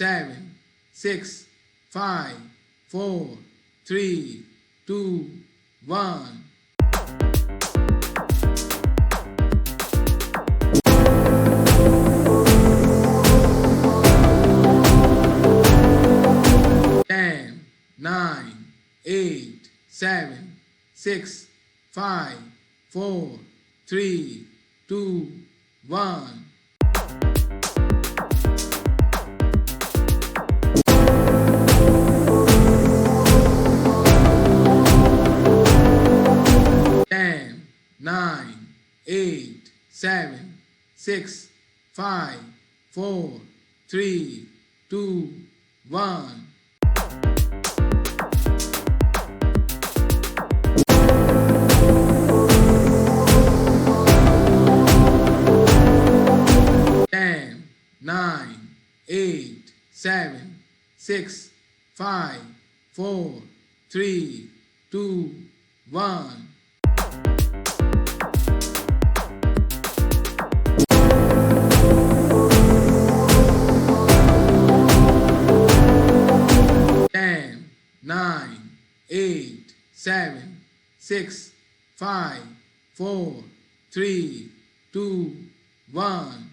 7, 6, 5, 4, 3, 2, 1. 10, 9, 8, 7, 6, 5, 4, 3, 2, 1. 10, 9, 8, 7, 6, 5, 4, 3, 2, 1. 10, 9, 8, 7, 6, 5, 4, 3, 2, 1. 10, 9, 8, 7, 6, 5, 4, 3, 2, 1.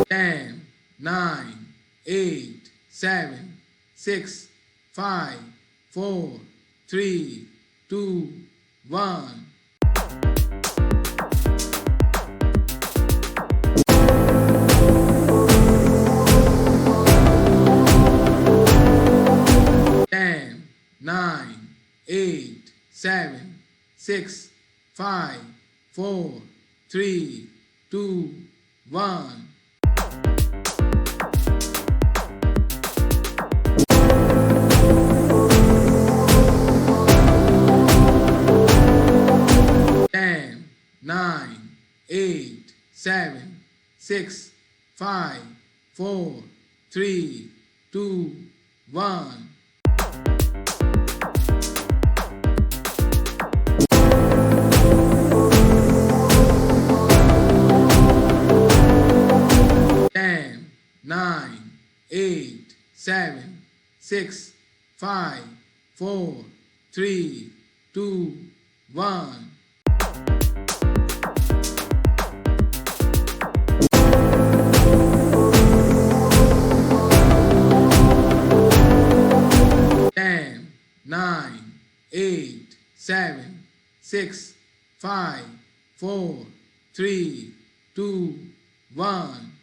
10, 9, 8, 7, 6, 5, 4, 3, 2, 1. 10, 9, 8, 7, 6, 5, 4, 3, 2, 1. 10, 9, 8, 7, 6, 5, 4, 3, 2, 1. 10, 9, 8, 7, 6, 5, 4, 3, 2, 1. 10, 9, 8, 7, 6, 5, 4, 3, 2, 1.